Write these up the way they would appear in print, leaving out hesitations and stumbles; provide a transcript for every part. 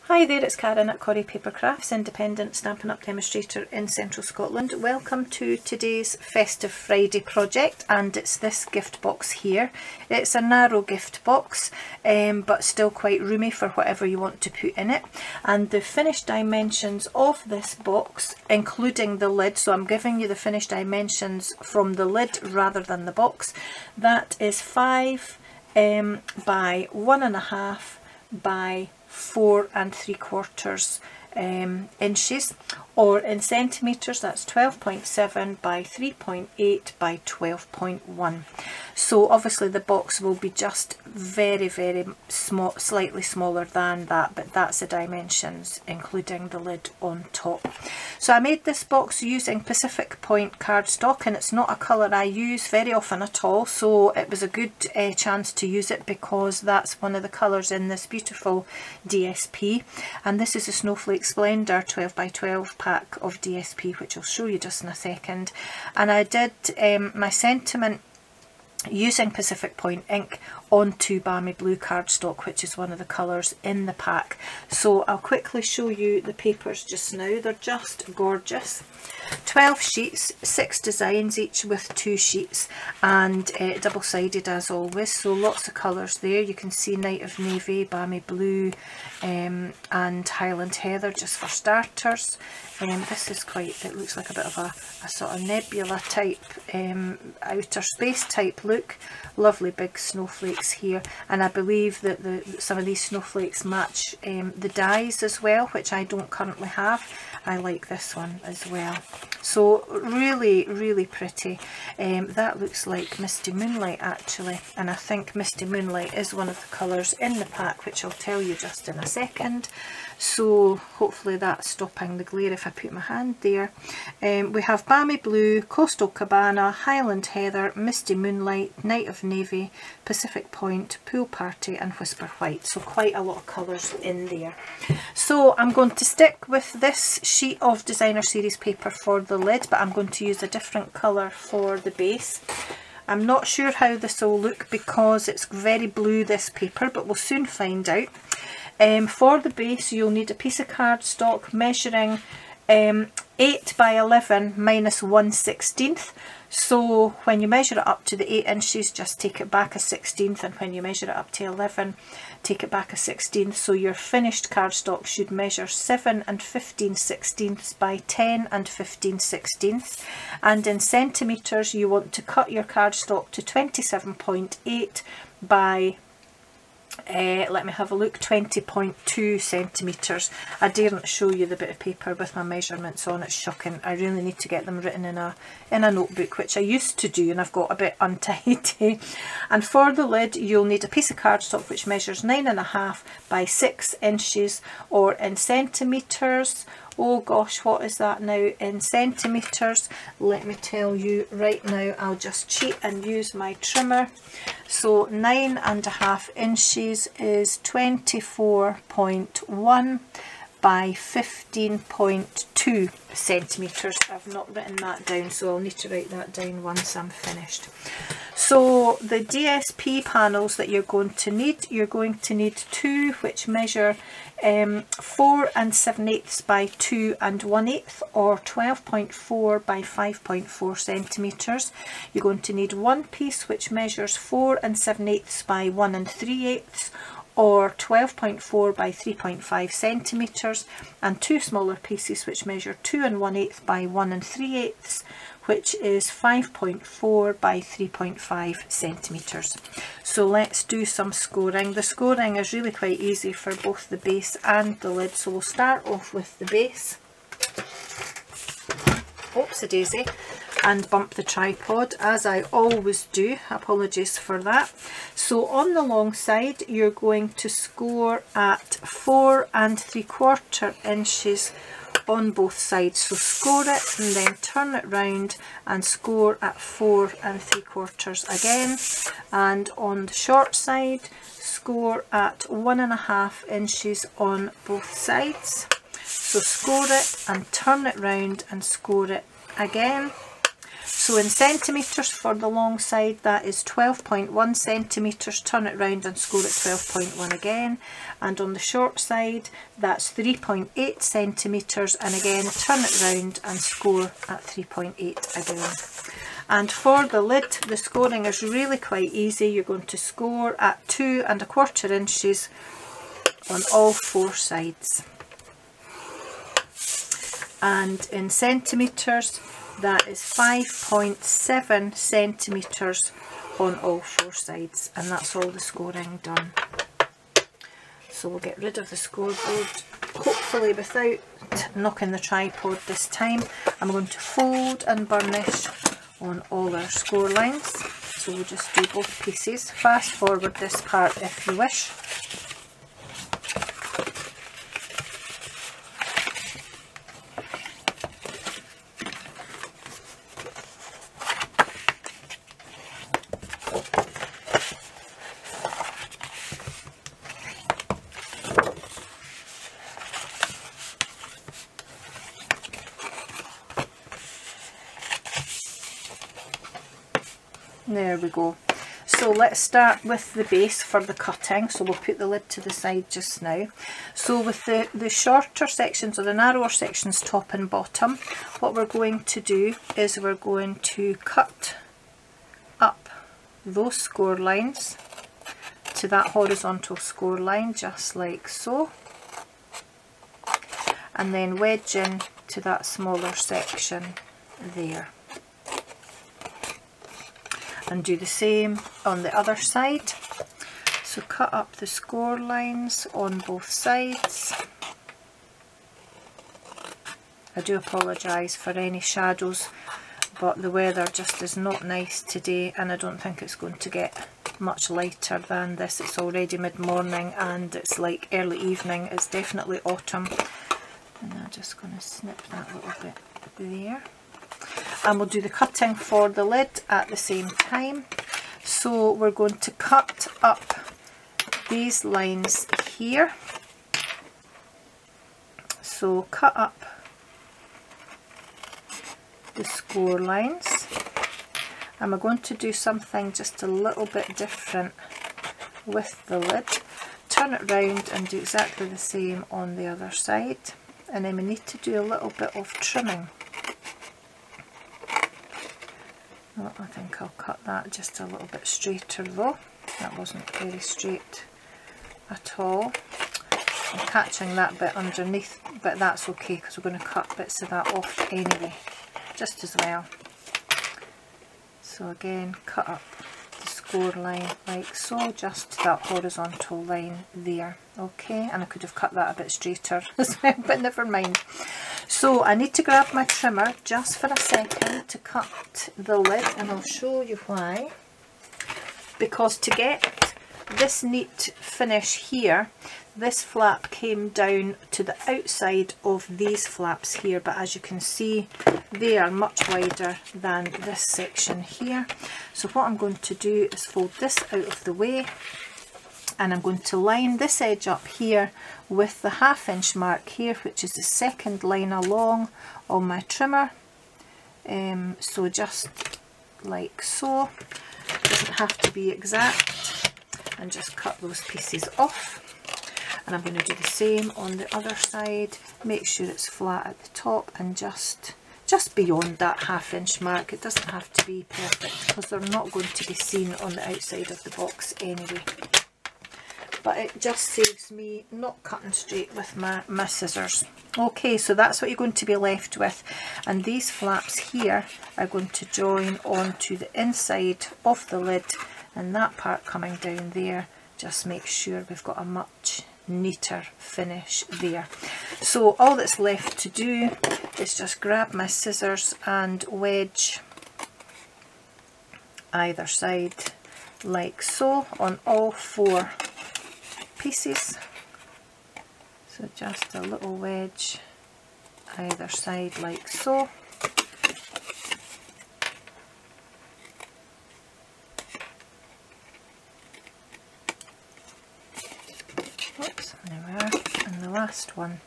Hi there, it's Karen at Corrie Paper Crafts, independent Stampin' Up demonstrator in Central Scotland. Welcome to today's Festive Friday project, and it's this gift box here. It's a narrow gift box, but still quite roomy for whatever you want to put in it. And the finished dimensions of this box, including the lid, so I'm giving you the finished dimensions from the lid rather than the box, that is 5 by 1.5 by 4 3/4 inches, or in centimetres that's 12.7 by 3.8 by 12.1. So obviously the box will be just very small, slightly smaller than that, but that's the dimensions including the lid on top. So I made this box using Pacific Point cardstock, and it's not a colour I use very often at all, so it was a good chance to use it because that's one of the colours in this beautiful DSP. And this is a Snowflake Splendour 12 by 12 pack of DSP, which I'll show you just in a second. And I did my sentiment using Pacific Point ink onto balmy blue cardstock, which is one of the colours in the pack. So I'll quickly show you the papers just now. They're just gorgeous. 12 sheets, 6 designs, each with 2 sheets, and double-sided as always, so lots of colours there. You can see Night of Navy, balmy blue, and Highland Heather just for starters. This is quite, it looks like a bit of a sort of nebula type, outer space type look. Lovely big snowflakes here, and I believe that some of these snowflakes match the dies as well, which I don't currently have. I like this one as well. So really pretty. That looks like Misty Moonlight actually, and I think Misty Moonlight is one of the colours in the pack, which I'll tell you just in a second. So hopefully that's stopping the glare if I put my hand there. We have Balmy Blue, Coastal Cabana, Highland Heather, Misty Moonlight, Night of Navy, Pacific Point, Pool Party and Whisper White. So quite a lot of colours in there. So I'm going to stick with this sheet of designer series paper for the lid, but I'm going to use a different colour for the base. I'm not sure how this will look because it's very blue, this paper, but we'll soon find out. For the base you'll need a piece of cardstock measuring 8 by 11 minus 1/16. So when you measure it up to the 8 inches, just take it back a 16th, and when you measure it up to 11, take it back a 16th. So your finished cardstock should measure 7 15/16 by 10 15/16. And in centimetres you want to cut your cardstock to 27.8 by let me have a look, 20.2 centimetres. I daren't show you the bit of paper with my measurements on, it's shocking. I really need to get them written in a notebook, which I used to do and I've got a bit untidy. And for the lid you'll need a piece of cardstock which measures 9.5 by 6 inches, or in centimetres, oh gosh, what is that now in centimetres? Let me tell you right now. I'll just cheat and use my trimmer. So 9.5 inches is 24.1 by 15.2 centimetres. I've not written that down, so I'll need to write that down once I'm finished. So the DSP panels that you're going to need 2 which measure 4 7/8 by 2 1/8, or 12.4 by 5.4 centimetres. You're going to need 1 piece which measures 4 7/8 by 1 3/8, or 12.4 by 3.5 centimetres, and 2 smaller pieces which measure 2 1/8 by 1 3/8, which is 5.4 by 3.5 centimetres. So let's do some scoring. The scoring is really quite easy for both the base and the lid, so we'll start off with the base. Oops a daisy, and bump the tripod as I always do, apologies for that. So on the long side you're going to score at 4 3/4 inches on both sides. So score it and then turn it round and score at 4 3/4 again. And on the short side score at 1.5 inches on both sides. So score it and turn it round and score it again. So in centimetres for the long side, that is 12.1 centimetres, turn it round and score at 12.1 again. And on the short side, that's 3.8 centimetres, and again turn it round and score at 3.8 again. And for the lid, the scoring is really quite easy. You're going to score at 2¼ inches on all 4 sides. And in centimetres, that is 5.7 centimetres on all 4 sides, and that's all the scoring done. So we'll get rid of the scoreboard, hopefully without knocking the tripod this time. I'm going to fold and burnish on all our score lines. So we'll just do both pieces. Fast forward this part if you wish. There we go. So let's start with the base for the cutting. So we'll put the lid to the side just now. So with the shorter sections, or the narrower sections, top and bottom, what we're going to do is we're going to cut up those score lines to that horizontal score line, just like so, and then wedge in to that smaller section there. And do the same on the other side. So cut up the score lines on both sides. I do apologise for any shadows, but the weather just is not nice today, and I don't think it's going to get much lighter than this. It's already mid-morning and it's like early evening. It's definitely autumn. And I'm just going to snip that little bit there. And we'll do the cutting for the lid at the same time. So we're going to cut up these lines here. So cut up the score lines, and we're going to do something just a little bit different with the lid. Turn it round and do exactly the same on the other side, and then we need to do a little bit of trimming. Oh, I think I'll cut that just a little bit straighter though. That wasn't very straight at all. I'm catching that bit underneath, but that's okay because we're going to cut bits of that off anyway, just as well. So again, cut up the score line like so, just to that horizontal line there. Okay, and I could have cut that a bit straighter as well, but never mind. So I need to grab my trimmer just for a second to cut the lid, and I'll show you why. Because to get this neat finish here, this flap came down to the outside of these flaps here, but as you can see, they are much wider than this section here. So what I'm going to do is fold this out of the way, and I'm going to line this edge up here with the 1/2 inch mark here, which is the second line along on my trimmer. So just like so, doesn't have to be exact, and just cut those pieces off. And I'm going to do the same on the other side. Make sure it's flat at the top and just beyond that 1/2 inch mark. It doesn't have to be perfect because they're not going to be seen on the outside of the box anyway. But it just saves me not cutting straight with my scissors. Okay, so that's what you're going to be left with, and these flaps here are going to join onto the inside of the lid, and that part coming down there just makes sure we've got a much neater finish there. So all that's left to do is just grab my scissors and wedge either side like so on all 4 pieces. So just a little wedge either side like so. Oops, there we are, and the last one.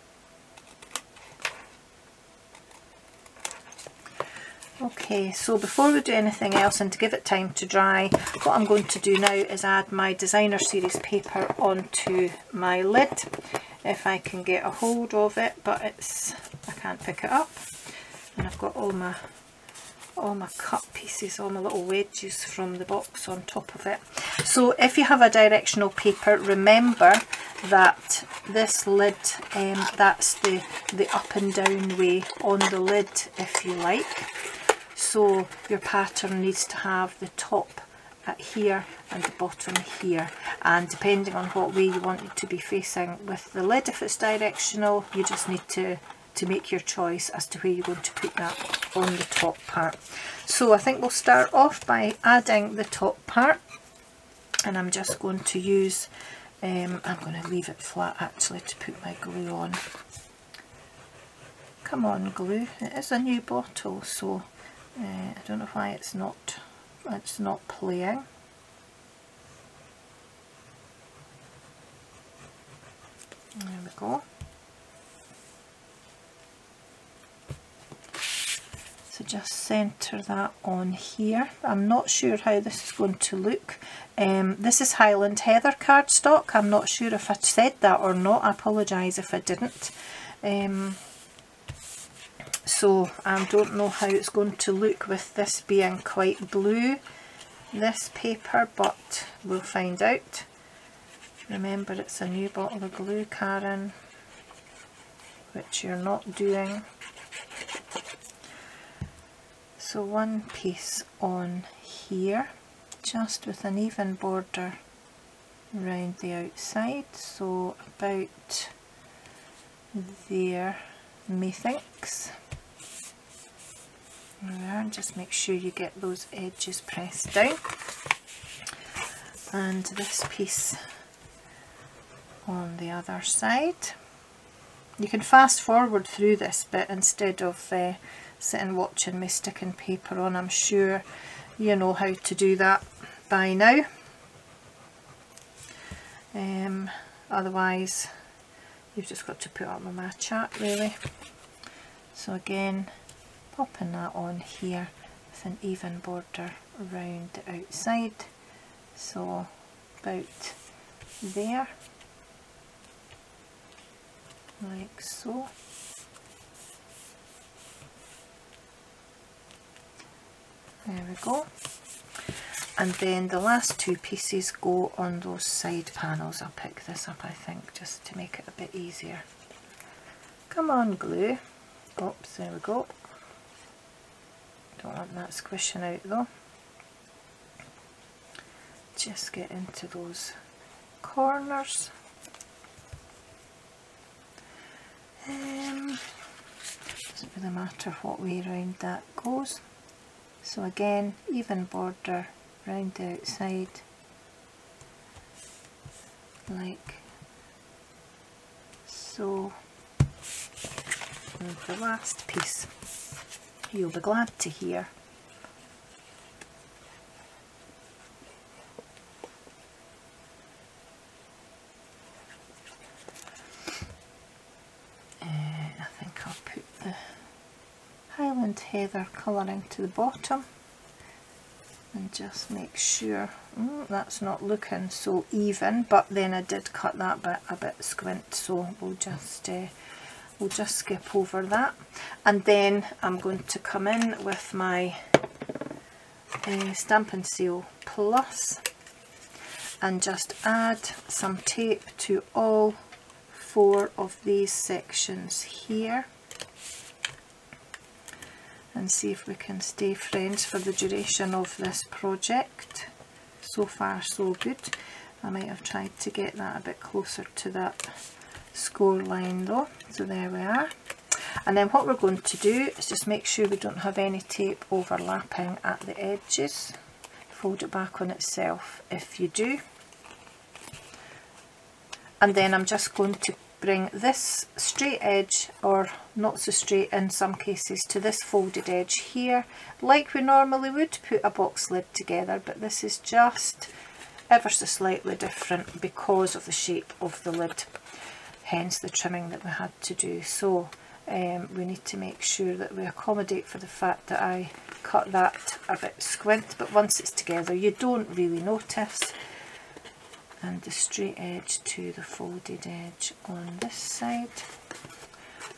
Okay, so before we do anything else and to give it time to dry, what I'm going to do now is add my designer series paper onto my lid. If I can get a hold of it, but I can't pick it up. And I've got all my cut pieces, all my little wedges from the box on top of it. So if you have a directional paper, remember that this lid, that's the up and down way on the lid, if you like. So your pattern needs to have the top at here and the bottom here, and depending on what way you want it to be facing with the lid, if it's directional, you just need to make your choice as to where you're going to put that on the top part. So I think we'll start off by adding the top part, and I'm just going to use, I'm going to leave it flat actually to put my glue on. Come on glue, it is a new bottle, so I don't know why it's not playing. There we go. So just centre that on here. I'm not sure how this is going to look. This is Highland Heather cardstock. I'm not sure if I said that or not. I apologise if I didn't. So I don't know how it's going to look with this being quite blue, this paper, but we'll find out. Remember, it's a new bottle of glue, Karen, which you're not doing. So one piece on here, just with an even border around the outside, so about there, methinks. There, just make sure you get those edges pressed down. And this piece on the other side. You can fast forward through this bit instead of sitting watching me sticking paper on. I'm sure you know how to do that by now. Otherwise you've just got to put up with my chat really. So again, popping that on here with an even border around the outside, so about there, like so. There we go. And then the last two pieces go on those side panels. I'll pick this up, I think, just to make it a bit easier. Come on glue. Oops, there we go. Don't want that squishing out though. Just get into those corners. Doesn't really matter what way around that goes. So again, even border round the outside, like so. And the last piece, you'll be glad to hear, I think I'll put the Highland Heather colouring to the bottom and just make sure that's not looking so even, but then I did cut that bit a bit squint, so we'll just skip over that. And then I'm going to come in with my Stampin' Seal Plus and just add some tape to all 4 of these sections here, and see if we can stay friends for the duration of this project. So far so good. I might have tried to get that a bit closer to that score line though, so there we are. And then what we're going to do is just make sure we don't have any tape overlapping at the edges. Fold it back on itself if you do. And then I'm just going to bring this straight edge, or not so straight in some cases, to this folded edge here, like we normally would put a box lid together, but this is just ever so slightly different because of the shape of the lid, hence the trimming that we had to do. So we need to make sure that we accommodate for the fact that I cut that a bit squint, but once it's together you don't really notice. And the straight edge to the folded edge on this side,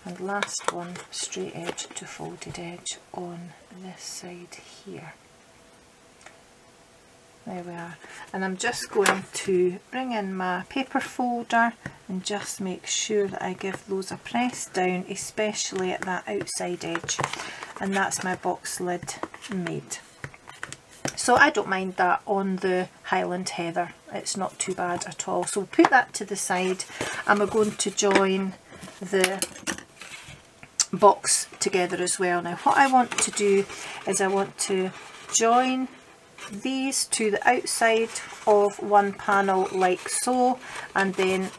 and last one, straight edge to folded edge on this side here. There we are. And I'm just going to bring in my paper folder and just make sure that I give those a press down, especially at that outside edge. And that's my box lid made. So I don't mind that on the Highland Heather, it's not too bad at all. So we'll put that to the side, and we're going to join the box together as well. Now what I want to do is I want to join these to the outside of one panel like so, and then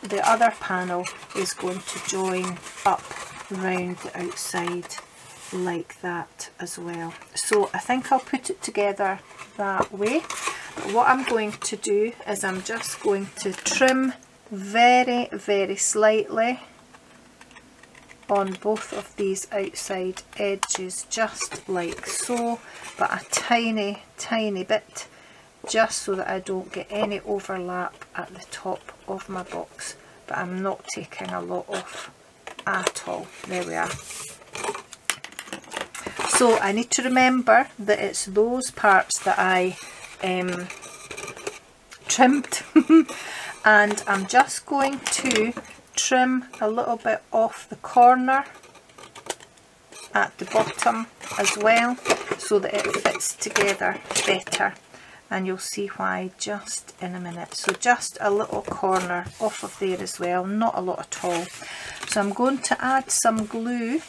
the other panel is going to join up round the outside like that as well. So I think I'll put it together that way. But what I'm going to do is I'm just going to trim very, very slightly on both of these outside edges, just like so, but a tiny, tiny bit, just so that I don't get any overlap at the top of my box, but I'm not taking a lot off at all. There we are. So I need to remember that it's those parts that I trimmed and I'm just going to trim a little bit off the corner at the bottom as well, so that it fits together better, and you'll see why just in a minute. So just a little corner off of there as well, not a lot at all. So I'm going to add some glue,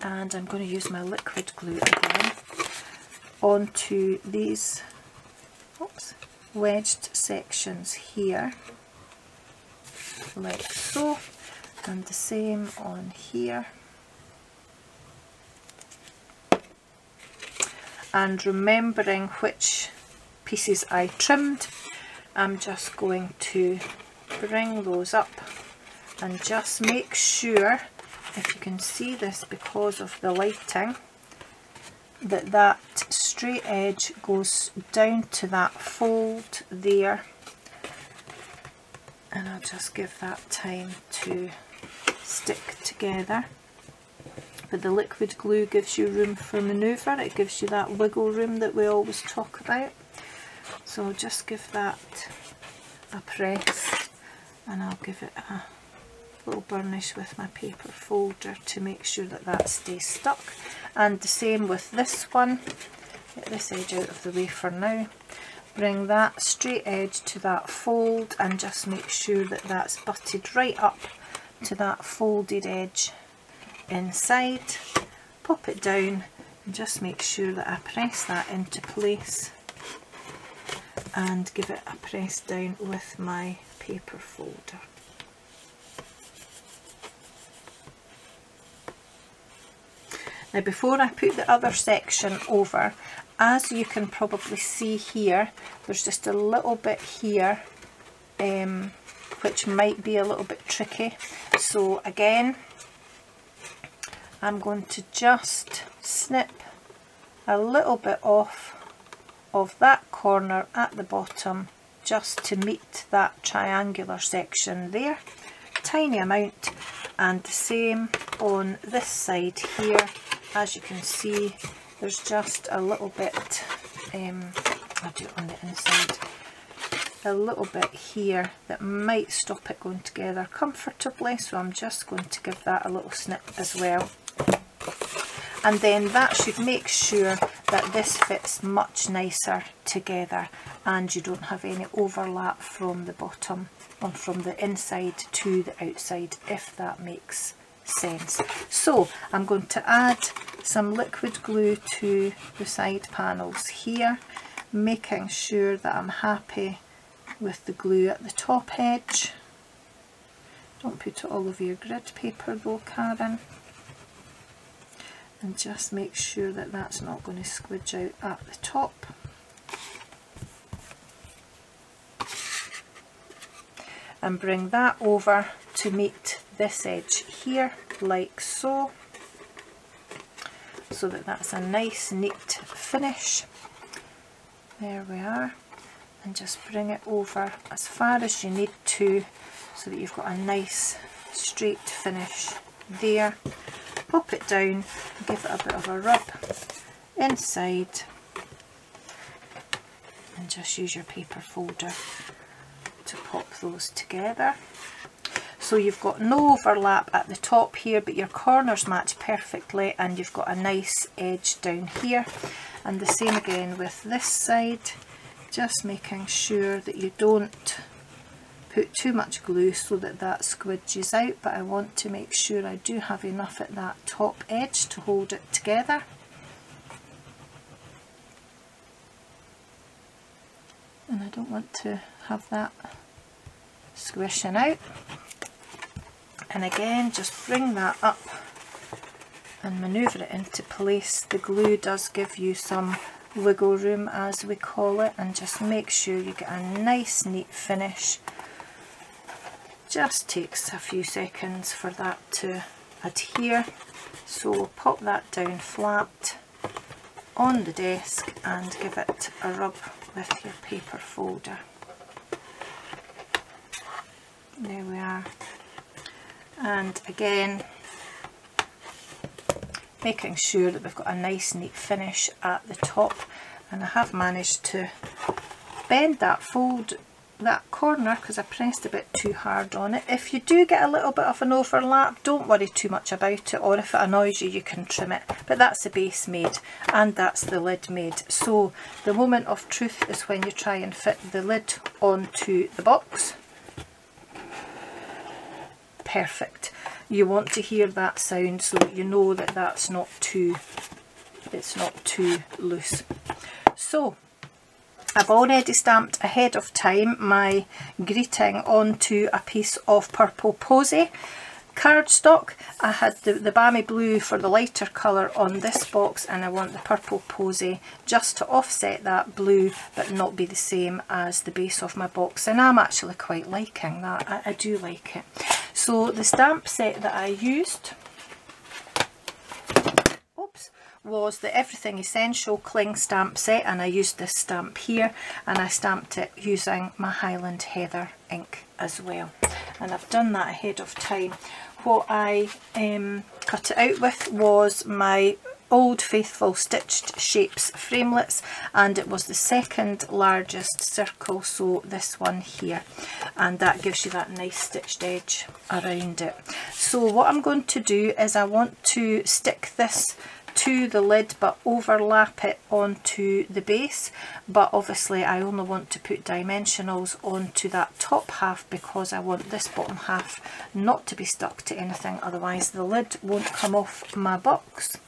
and I'm going to use my liquid glue again onto these wedged sections here, like so, and the same on here. And remembering which pieces I trimmed, I'm just going to bring those up and just make sure, if you can see this because of the lighting, that that straight edge goes down to that fold there, and I'll just give that time to stick together. But the liquid glue gives you room for manoeuvre, it gives you that wiggle room that we always talk about. So I'll just give that a press, and I'll give it a little burnish with my paper folder to make sure that that stays stuck. And the same with this one. Get this edge out of the way for now. Bring that straight edge to that fold and just make sure that that's butted right up to that folded edge inside. Pop it down and just make sure that I press that into place and give it a press down with my paper folder. Now before I put the other section over, as you can probably see here, there's just a little bit here which might be a little bit tricky. So again, I'm going to just snip a little bit off of that corner at the bottom just to meet that triangular section there, tiny amount, and the same on this side here. As you can see, there's just a little bit, I'll do it on the inside, a little bit here that might stop it going together comfortably, so I'm just going to give that a little snip as well. And then that should make sure that this fits much nicer together and you don't have any overlap from the bottom or from the inside to the outside, if that makes sense. So I'm going to add some liquid glue to the side panels here, making sure that I'm happy with the glue at the top edge. Don't put it all over your grid paper though, Karen. And just make sure that that's not going to squidge out at the top. and bring that over to meet this edge here, like so, so that that's a nice neat finish. There we are, and just bring it over as far as you need to so that you've got a nice straight finish there. Pop it down, give it a bit of a rub inside, and just use your paper folder to pop those together. So you've got no overlap at the top here, but your corners match perfectly, and you've got a nice edge down here. And the same again with this side, just making sure that you don't put too much glue so that that squidges out, but I want to make sure I do have enough at that top edge to hold it together. And I don't want to have that squishing out. And again, just bring that up and manoeuvre it into place. The glue does give you some wiggle room, as we call it, and just make sure you get a nice neat finish. Just takes a few seconds for that to adhere, so we'll pop that down flat on the desk and give it a rub with your paper folder. There we are. And again, making sure that we've got a nice neat finish at the top, and I have managed to bend that corner because I pressed a bit too hard on it. If you do get a little bit of an overlap, don't worry too much about it, or if it annoys you, you can trim it. But that's the base made, and that's the lid made. So the moment of truth is when you try and fit the lid onto the box. Perfect. You want to hear that sound so that you know that it's not too loose. So I've already stamped ahead of time my greeting onto a piece of purple posy cardstock. I had the balmy blue for the lighter colour on this box, and I want the purple posy just to offset that blue but not be the same as the base of my box, and I'm actually quite liking that. I do like it. So the stamp set that I used was the Everything Essential Cling stamp set, and I used this stamp here, and I stamped it using my Highland Heather ink as well, and I've done that ahead of time. What I cut it out with was my Old Faithful Stitched Shapes framelits, and it was the second largest circle, so this one here, and that gives you that nice stitched edge around it. So what I'm going to do is I want to stick this to the lid but overlap it onto the base, but obviously I only want to put dimensionals onto that top half because I want this bottom half not to be stuck to anything, otherwise the lid won't come off my box.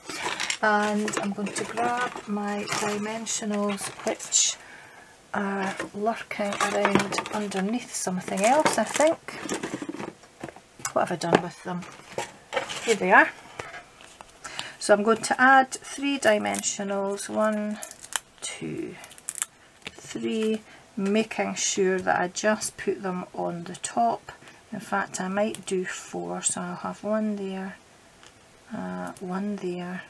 And I'm going to grab my dimensionals, which are lurking around underneath something else, I think. What have I done with them? Here they are. So I'm going to add 3 dimensionals, 1, 2, 3, making sure that I just put them on the top. In fact, I might do 4, so I'll have 1 there, 1 there,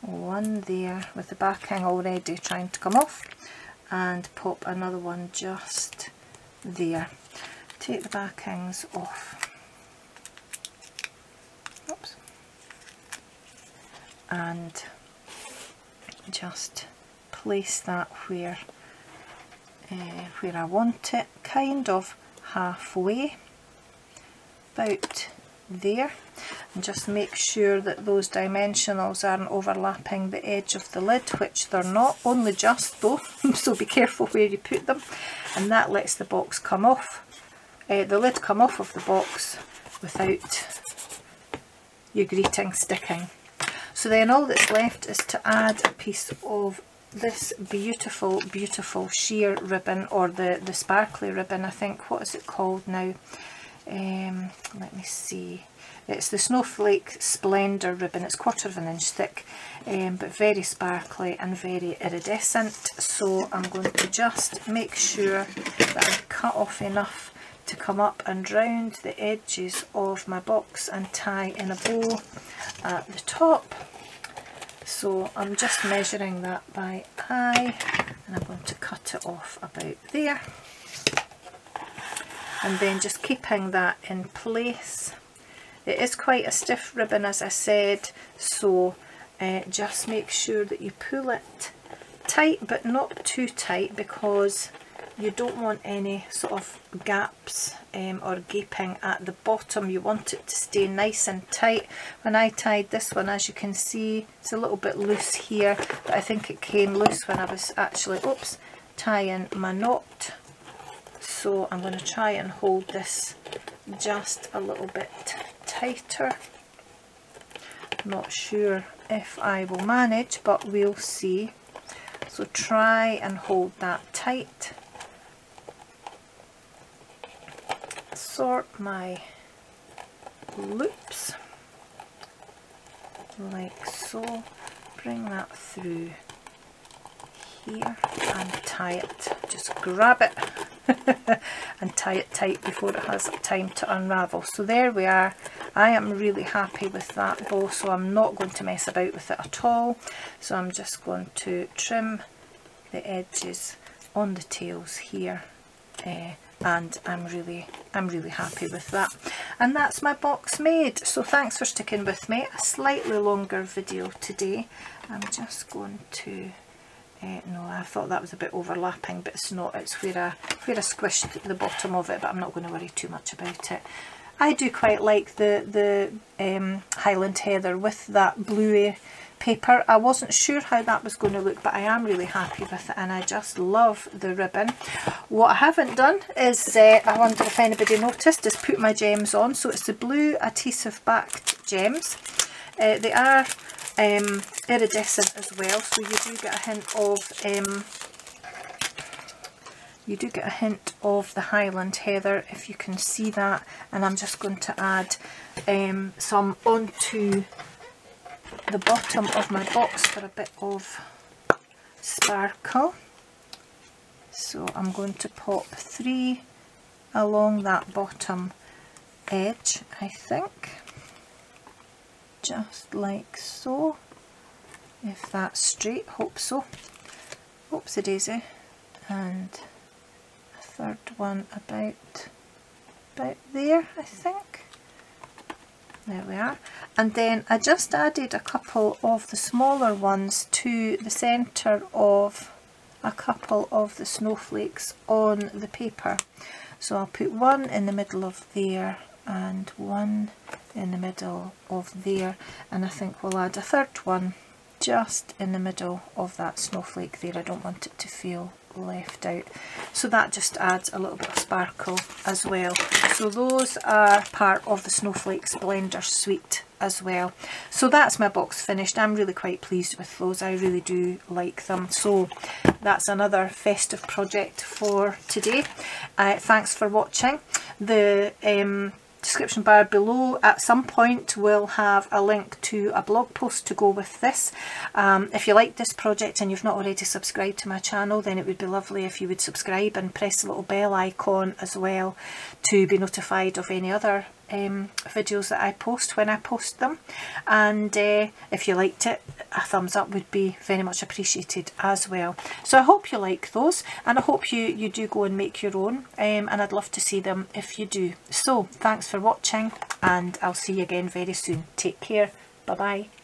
1 there, with the backing already trying to come off, and pop another one just there. Take the backings off. Oops. And just place that where I want it, kind of halfway, about there, and just make sure that those dimensionals aren't overlapping the edge of the lid, which they're not, only just though, so be careful where you put them, and that lets the box come off, the lid come off of the box without your greeting sticking. So then all that's left is to add a piece of this beautiful, beautiful sheer ribbon, or the sparkly ribbon, I think. What is it called now? Let me see. It's the Snowflake Splendour ribbon. It's 1/4 inch thick, but very sparkly and very iridescent. So I'm going to just make sure that I cut off enough to come up and round the edges of my box and tie in a bow at the top. So I'm just measuring that by eye, and I'm going to cut it off about there, and then just keeping that in place. It is quite a stiff ribbon, as I said, so just make sure that you pull it tight but not too tight, because you don't want any sort of gaps or gaping at the bottom. You want it to stay nice and tight. When I tied this one, as you can see, it's a little bit loose here, but I think it came loose when I was actually, oops, tying my knot. So I'm going to try and hold this just a little bit tighter. Not sure if I will manage, but we'll see. So try and hold that tight. Sort my loops like so, bring that through here and tie it, just grab it and tie it tight before it has time to unravel. So there we are. I am really happy with that bow, so I'm not going to mess about with it at all. So I'm just going to trim the edges on the tails here, and I'm really happy with that. And that's my box made. So thanks for sticking with me. A slightly longer video today. I'm just going to no, I thought that was a bit overlapping, but it's not. It's where I squished the bottom of it, but I'm not going to worry too much about it. I do quite like the Highland Heather with that bluey paper. I wasn't sure how that was going to look, but I am really happy with it, and I just love the ribbon. What I haven't done is, I wonder if anybody noticed, is put my gems on. So it's the blue adhesive backed gems. They are iridescent as well, so you do get a hint of the Highland Heather, if you can see that. And I'm just going to add some onto the bottom of my box for a bit of sparkle. So I'm going to pop 3 along that bottom edge, I think, just like so, if that's straight. Hope so. Oopsie daisy. And a third one about there, I think. There we are. And then I just added a couple of the smaller ones to the centre of a couple of the snowflakes on the paper. So I'll put one in the middle of there and one in the middle of there, and I think we'll add a third one just in the middle of that snowflake there. I don't want it to feel left out, so that just adds a little bit of sparkle as well. So those are part of the Snowflake Splendour suite as well. So that's my box finished. I'm really quite pleased with those. I really do like them. So that's another festive project for today. Thanks for watching. The description bar below at some point will have a link to a blog post to go with this. If you like this project and you've not already subscribed to my channel, then it would be lovely if you would subscribe and press the little bell icon as well to be notified of any other videos that I post when I post them. And if you liked it, a thumbs up would be very much appreciated as well. So I hope you like those, and I hope you do go and make your own, and I'd love to see them if you do. So thanks for watching, and I'll see you again very soon. Take care. Bye bye.